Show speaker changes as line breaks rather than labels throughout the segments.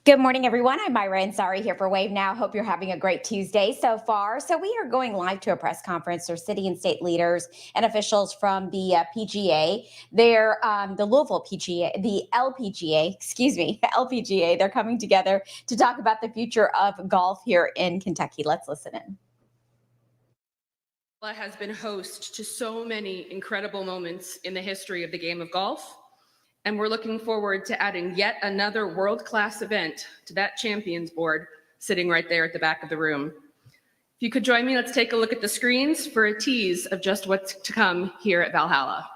Good morning, everyone. I'm Myra Ansari here for Wave Now. Hope you're having a great Tuesday so far. So we are going live to a press conference. There's city and state leaders and officials from the PGA. They're the Louisville PGA, the LPGA, excuse me, LPGA. They're coming together to talk about the future of golf here in Kentucky. Let's listen in.
Has been host to so many incredible moments in the history of the game of golf. And we're looking forward to adding yet another world-class event to that champions board sitting right there at the back of the room. If you could join me, let's take a look at the screens for a tease of just what's to come here at Valhalla.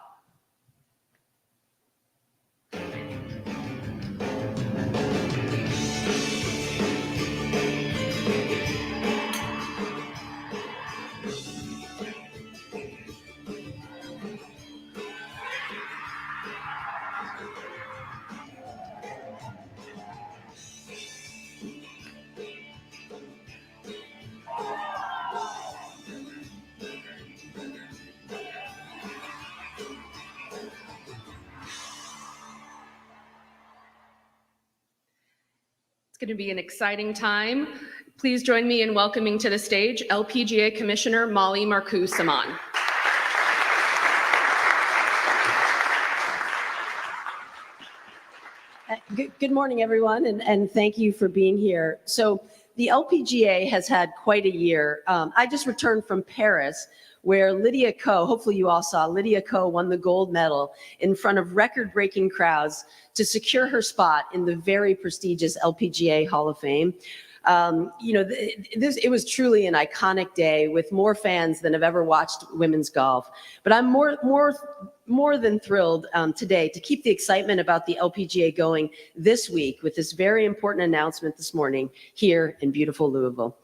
It's going to be an exciting time. Please join me in welcoming to the stage LPGA Commissioner Molly Marcoux-Samaan.
Good morning, everyone, and thank you for being here. So the LPGA has had quite a year. I just returned from Paris, where Lydia Ko, hopefully you all saw, Lydia Ko won the gold medal in front of record-breaking crowds to secure her spot in the very prestigious LPGA Hall of Fame. It was truly an iconic day with more fans than have ever watched women's golf. But I'm more than thrilled today to keep the excitement about the LPGA going this week with this very important announcement this morning here in beautiful Louisville.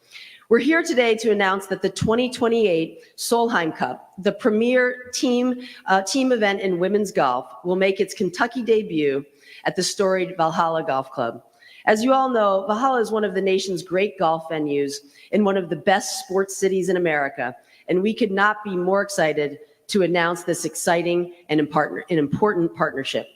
We're here today to announce that the 2028 Solheim Cup, the premier team event in women's golf, will make its Kentucky debut at the storied Valhalla Golf Club. As you all know, Valhalla is one of the nation's great golf venues in one of the best sports cities in America, and we could not be more excited to announce this exciting and important partnership.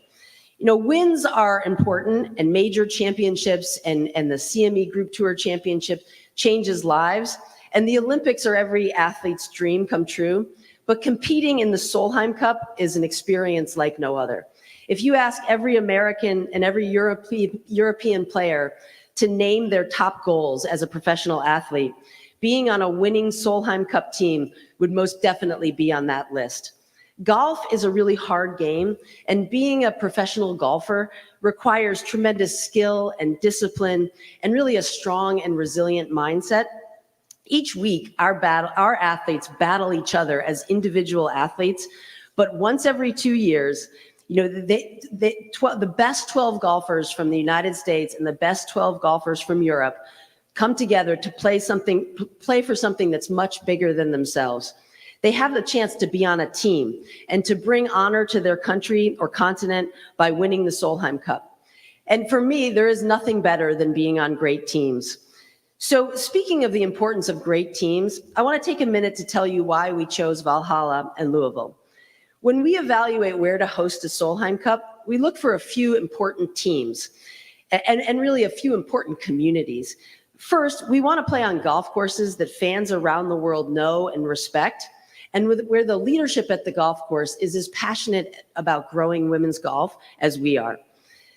You know, wins are important, and major championships and the CME Group Tour Championship changes lives, and the Olympics are every athlete's dream come true, but competing in the Solheim Cup is an experience like no other. If you ask every American and every European player to name their top goals as a professional athlete, being on a winning Solheim Cup team would most definitely be on that list. Golf is a really hard game, and being a professional golfer requires tremendous skill and discipline and really a strong and resilient mindset. Each week, our athletes battle each other as individual athletes, but once every 2 years, you know, the best 12 golfers from the United States and the best 12 golfers from Europe come together to play for something that's much bigger than themselves. They have the chance to be on a team and to bring honor to their country or continent by winning the Solheim Cup. And for me, there is nothing better than being on great teams. So speaking of the importance of great teams, I want to take a minute to tell you why we chose Valhalla and Louisville. When we evaluate where to host a Solheim Cup, we look for a few important teams and really a few important communities. First, we want to play on golf courses that fans around the world know and respect, and where the leadership at the golf course is as passionate about growing women's golf as we are.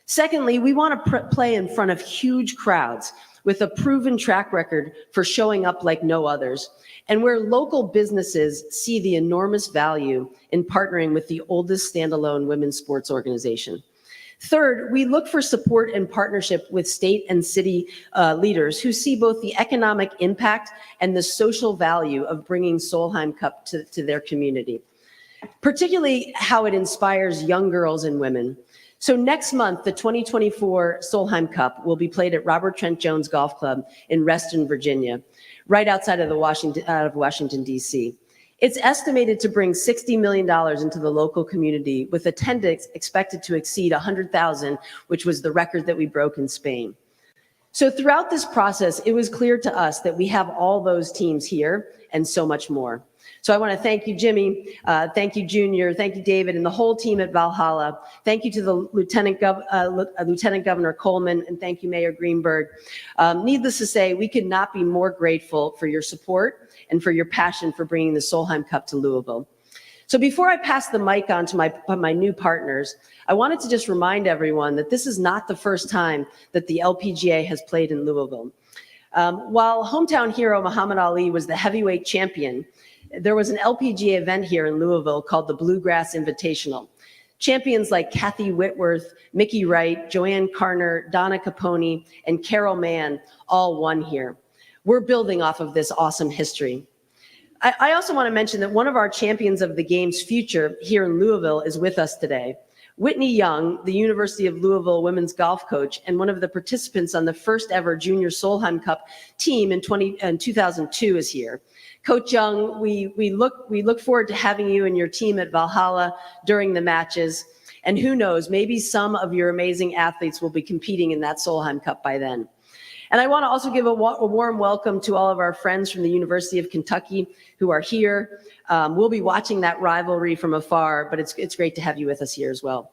Secondly, we want to play in front of huge crowds with a proven track record for showing up like no others, and where local businesses see the enormous value in partnering with the oldest standalone women's sports organization. Third, we look for support and partnership with state and city leaders who see both the economic impact and the social value of bringing Solheim Cup to their community, particularly how it inspires young girls and women. So next month, the 2024 Solheim Cup will be played at Robert Trent Jones Golf Club in Reston, Virginia, right outside of Washington, D.C. It's estimated to bring $60 million into the local community, with attendance expected to exceed 100,000, which was the record that we broke in Spain. So throughout this process, it was clear to us that we have all those teams here and so much more. So I want to thank you, Jimmy. Thank you, Junior. Thank you, David, and the whole team at Valhalla. Thank you to the Lieutenant Governor Coleman, and thank you, Mayor Greenberg. Needless to say, we could not be more grateful for your support and for your passion for bringing the Solheim Cup to Louisville. So before I pass the mic on to my new partners, I wanted to just remind everyone that this is not the first time that the LPGA has played in Louisville. While hometown hero Muhammad Ali was the heavyweight champion, there was an LPGA event here in Louisville called the Bluegrass Invitational. Champions like Kathy Whitworth, Mickey Wright, Joanne Carner, Donna Capone, and Carol Mann all won here. We're building off of this awesome history. I also want to mention that one of our champions of the game's future here in Louisville is with us today. Whitney Young, the University of Louisville women's golf coach and one of the participants on the first ever Junior Solheim Cup team in 2002 is here. Coach Young, we look forward to having you and your team at Valhalla during the matches. And who knows, maybe some of your amazing athletes will be competing in that Solheim Cup by then. And I want to also give a warm welcome to all of our friends from the University of Kentucky who are here. We'll be watching that rivalry from afar, but it's great to have you with us here as well.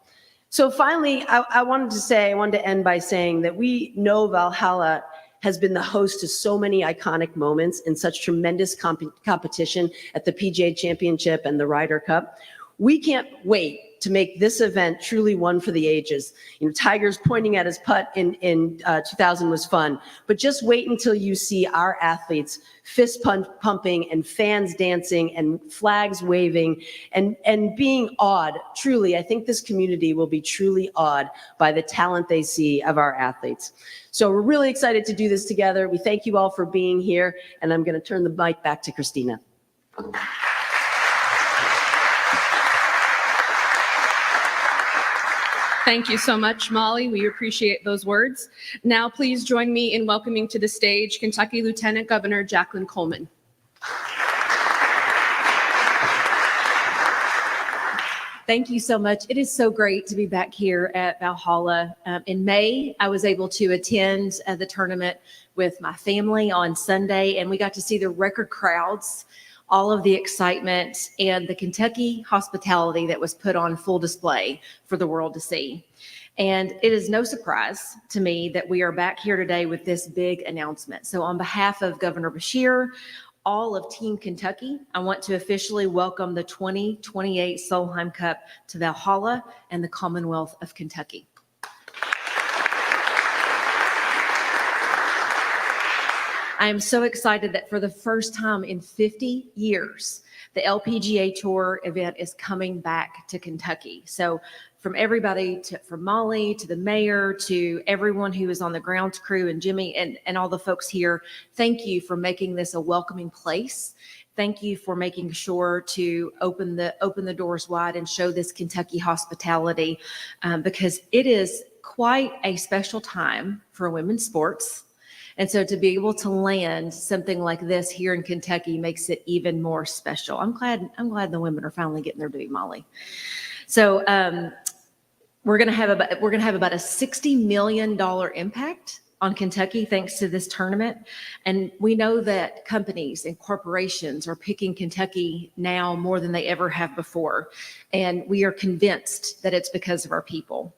So finally, I wanted to end by saying that we know Valhalla has been the host to so many iconic moments and such tremendous competition at the PGA Championship and the Ryder Cup. We can't wait to make this event truly one for the ages. You know, Tiger's pointing at his putt in 2000 was fun, but just wait until you see our athletes fist pumping and fans dancing and flags waving and being awed. Truly, I think this community will be truly awed by the talent they see of our athletes. So we're really excited to do this together. We thank you all for being here, and I'm going to turn the mic back to Christina.
Thank you so much, Molly. We appreciate those words. Now, please join me in welcoming to the stage Kentucky Lieutenant Governor Jacqueline Coleman.
Thank you so much. It is so great to be back here at Valhalla. In May, I was able to attend the tournament with my family on Sunday, and we got to see the record crowds, all of the excitement, and the Kentucky hospitality that was put on full display for the world to see. And it is no surprise to me that we are back here today with this big announcement. So on behalf of Governor Beshear, all of Team Kentucky, I want to officially welcome the 2028 Solheim Cup to Valhalla and the Commonwealth of Kentucky. I am so excited that for the first time in 50 years, the LPGA Tour event is coming back to Kentucky. So from everybody, from Molly to the mayor to everyone who is on the grounds crew and Jimmy and all the folks here, thank you for making this a welcoming place. Thank you for making sure to open the doors wide and show this Kentucky hospitality because it is quite a special time for women's sports. And so to be able to land something like this here in Kentucky makes it even more special. I'm glad the women are finally getting their due, Molly. So we're gonna have about a $60 million impact on Kentucky thanks to this tournament. And we know that companies and corporations are picking Kentucky now more than they ever have before. And we are convinced that it's because of our people.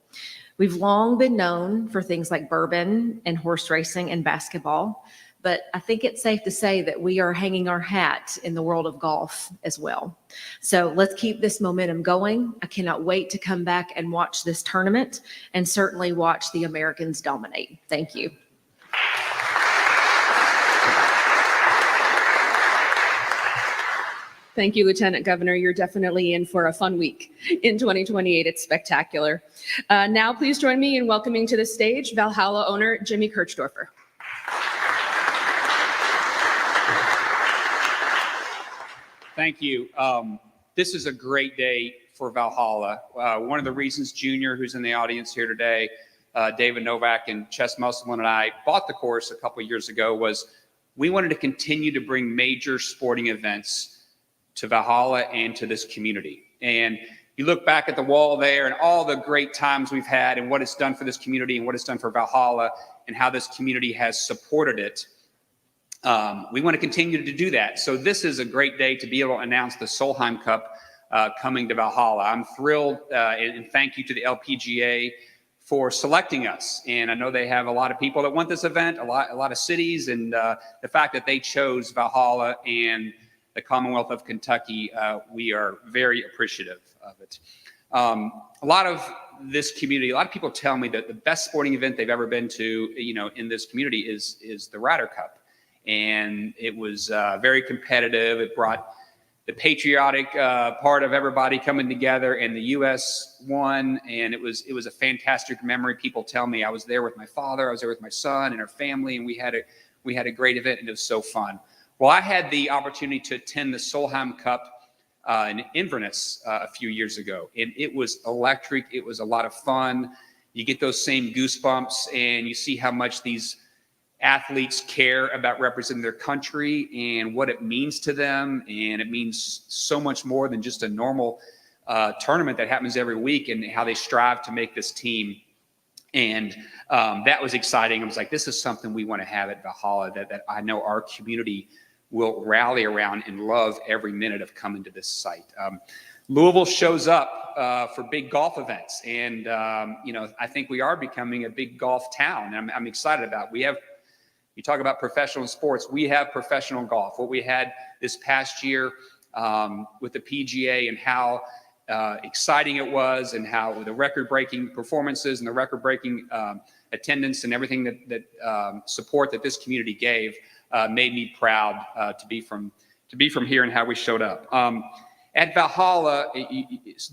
We've long been known for things like bourbon and horse racing and basketball, but I think it's safe to say that we are hanging our hat in the world of golf as well. So let's keep this momentum going. I cannot wait to come back and watch this tournament and certainly watch the Americans dominate. Thank you.
Thank you, Lieutenant Governor. You're definitely in for a fun week in 2028. It's spectacular. Now, please join me in welcoming to the stage Valhalla owner Jimmy Kirchdorfer.
Thank you. This is a great day for Valhalla. One of the reasons Junior, who's in the audience here today, David Novak and Chess Musselman and I bought the course a couple of years ago was we wanted to continue to bring major sporting events to Valhalla and to this community. And you look back at the wall there and all the great times we've had and what it's done for this community and what it's done for Valhalla and how this community has supported it. We want to continue to do that. So this is a great day to be able to announce the Solheim Cup coming to Valhalla. I'm thrilled, and thank you to the LPGA for selecting us. And I know they have a lot of people that want this event, a lot of cities, and the fact that they chose Valhalla and the Commonwealth of Kentucky, we are very appreciative of it. A lot of this community, a lot of people tell me that the best sporting event they've ever been to, in this community is the Ryder Cup. And it was very competitive. It brought the patriotic part of everybody coming together, and the U.S. won, and it was a fantastic memory. People tell me I was there with my father, I was there with my son and our family, and we had a great event, and it was so fun. Well, I had the opportunity to attend the Solheim Cup in Inverness a few years ago, and it was electric. It was a lot of fun. You get those same goosebumps, and you see how much these athletes care about representing their country and what it means to them. And it means so much more than just a normal tournament that happens every week, and how they strive to make this team. And that was exciting. I was like, this is something we want to have at Valhalla, that I know our community will rally around and love every minute of coming to this site. Louisville shows up for big golf events. And, I think we are becoming a big golf town. And I'm excited about it. You talk about professional sports, we have professional golf. What we had this past year with the PGA, and how exciting it was, and how the record-breaking performances and the record-breaking attendance and everything that support that this community gave made me proud to be from here and how we showed up. At Valhalla,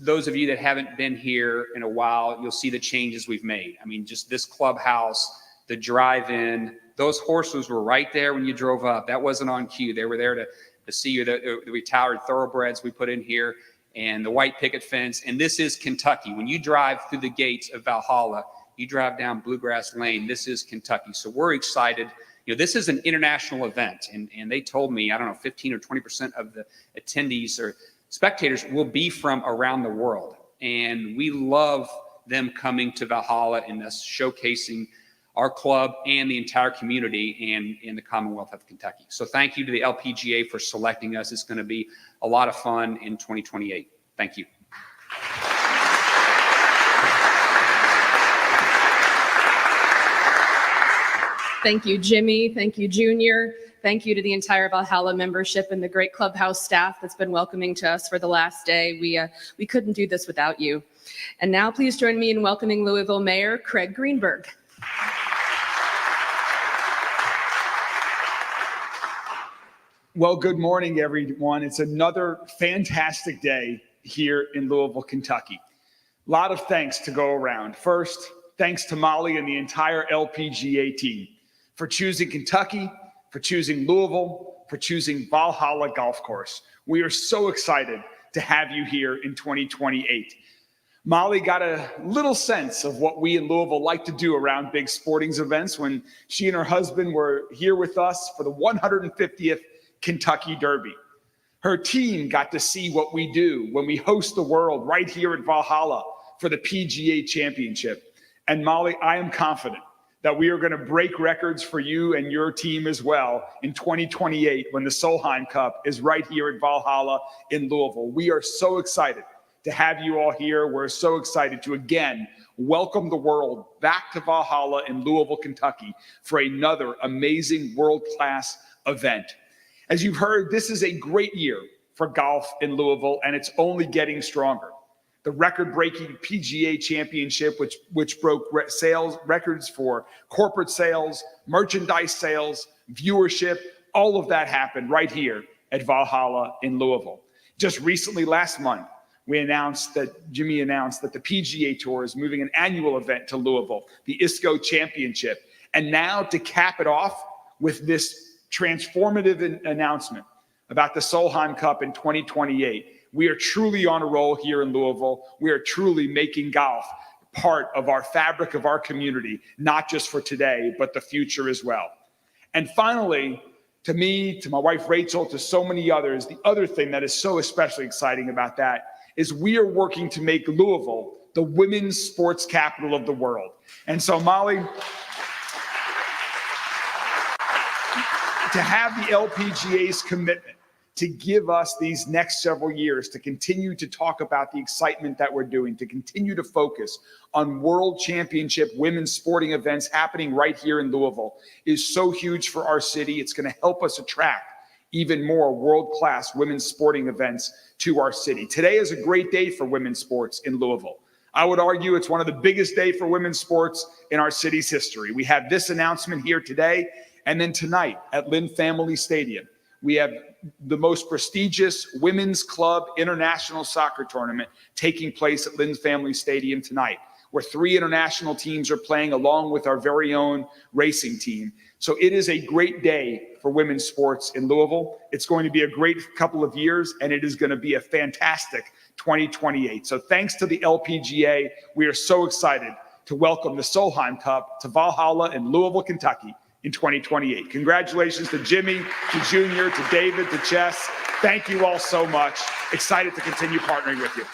those of you that haven't been here in a while, you'll see the changes we've made. I mean, just this clubhouse, the drive-in, those horses were right there when you drove up. That wasn't on cue. They were there to see you. The retired thoroughbreds we put in here, and the white picket fence. And this is Kentucky. When you drive through the gates of Valhalla, you drive down Bluegrass Lane. This is Kentucky. So we're excited. This is an international event. And they told me, I don't know, 15 or 20% of the attendees or spectators will be from around the world. And we love them coming to Valhalla and us showcasing our club and the entire community and in the Commonwealth of Kentucky. So thank you to the LPGA for selecting us. It's going to be a lot of fun in 2028. Thank you.
Thank you, Jimmy. Thank you, Junior. Thank you to the entire Valhalla membership and the great clubhouse staff that's been welcoming to us for the last day. We couldn't do this without you. And now please join me in welcoming Louisville Mayor Craig Greenberg.
Well, good morning, everyone. It's another fantastic day here in Louisville, Kentucky. A lot of thanks to go around. First, thanks to Molly and the entire LPGA team for choosing Kentucky, for choosing Louisville, for choosing Valhalla Golf Course. We are so excited to have you here in 2028. Molly got a little sense of what we in Louisville like to do around big sporting events when she and her husband were here with us for the 150th Kentucky Derby. Her team got to see what we do when we host the world right here at Valhalla for the PGA Championship. And Molly, I am confident that we are going to break records for you and your team as well in 2028 when the Solheim Cup is right here at Valhalla in Louisville. We are so excited to have you all here. We're so excited to again welcome the world back to Valhalla in Louisville, Kentucky for another amazing world-class event. As you've heard, this is a great year for golf in Louisville, and it's only getting stronger. The record-breaking PGA Championship, which broke sales records for corporate sales, merchandise sales, viewership, all of that happened right here at Valhalla in Louisville. Just recently, last month, Jimmy announced that the PGA Tour is moving an annual event to Louisville, the ISCO Championship. And now to cap it off with this transformative announcement about the Solheim Cup in 2028. We are truly on a roll here in Louisville. We are truly making golf part of our fabric of our community, not just for today, but the future as well. And finally, to me, to my wife Rachel, to so many others, the other thing that is so especially exciting about that is we are working to make Louisville the women's sports capital of the world. And so, Molly, to have the LPGA's commitment to give us these next several years to continue to talk about the excitement that we're doing, to continue to focus on world championship women's sporting events happening right here in Louisville is so huge for our city. It's going to help us attract even more world-class women's sporting events to our city. Today is a great day for women's sports in Louisville. I would argue it's one of the biggest days for women's sports in our city's history. We have this announcement here today, and then tonight at Lynn Family Stadium, we have the most prestigious women's club international soccer tournament taking place at Lynn Family Stadium tonight, where 3 international teams are playing along with our very own racing team. So it is a great day for women's sports in Louisville. It's going to be a great couple of years, and it is going to be a fantastic 2028. So thanks to the LPGA, we are so excited to welcome the Solheim Cup to Valhalla in Louisville, Kentucky in 2028. Congratulations to Jimmy, to Junior, to David, to Chess. Thank you all so much. Excited to continue partnering with you.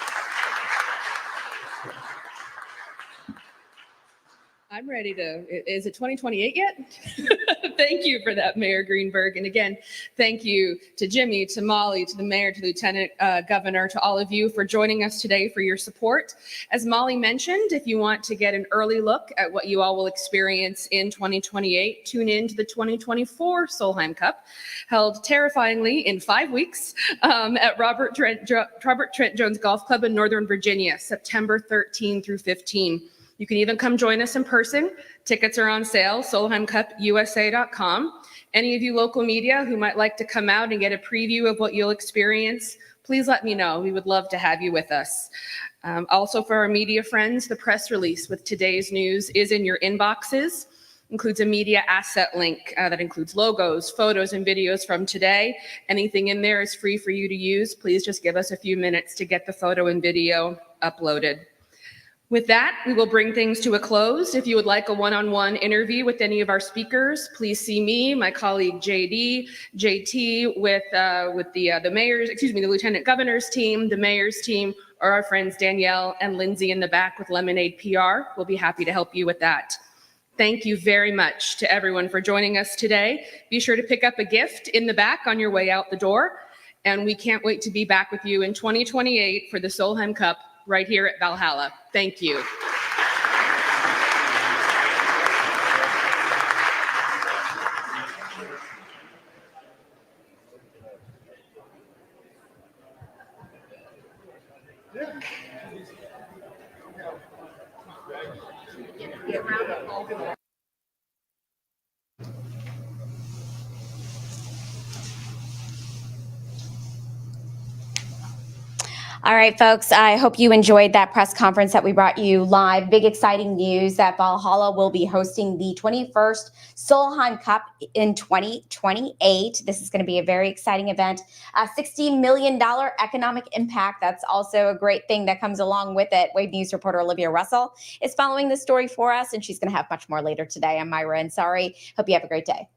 I'm ready to, is it 2028 yet? Thank you for that, Mayor Greenberg. And again, thank you to Jimmy, to Molly, to the mayor, to the lieutenant governor, to all of you for joining us today, for your support. As Molly mentioned, if you want to get an early look at what you all will experience in 2028, tune in to the 2024 Solheim Cup, held terrifyingly in 5 weeks at Robert Trent Jones Golf Club in Northern Virginia, September 13 through 15. You can even come join us in person. Tickets are on sale, solheimcupusa.com. Any of you local media who might like to come out and get a preview of what you'll experience, please let me know. We would love to have you with us. Also for our media friends, the press release with today's news is in your inboxes. Includes a media asset link that includes logos, photos, and videos from today. Anything in there is free for you to use. Please just give us a few minutes to get the photo and video uploaded. With that, we will bring things to a close. If you would like a one-on-one interview with any of our speakers, please see me, my colleague JT, with the mayor's, the lieutenant governor's team, the mayor's team, or our friends Danielle and Lindsay in the back with Lemonade PR. We'll be happy to help you with that. Thank you very much to everyone for joining us today. Be sure to pick up a gift in the back on your way out the door. And we can't wait to be back with you in 2028 for the Solheim Cup right here at Valhalla. Thank you.
All right, folks, I hope you enjoyed that press conference that we brought you live. Big exciting news that Valhalla will be hosting the 21st Solheim Cup in 2028. This is going to be a very exciting event. A $60 million economic impact. That's also a great thing that comes along with it. Wave News reporter Olivia Russell is following this story for us, and she's going to have much more later today. I'm Myra Ansari. Hope you have a great day.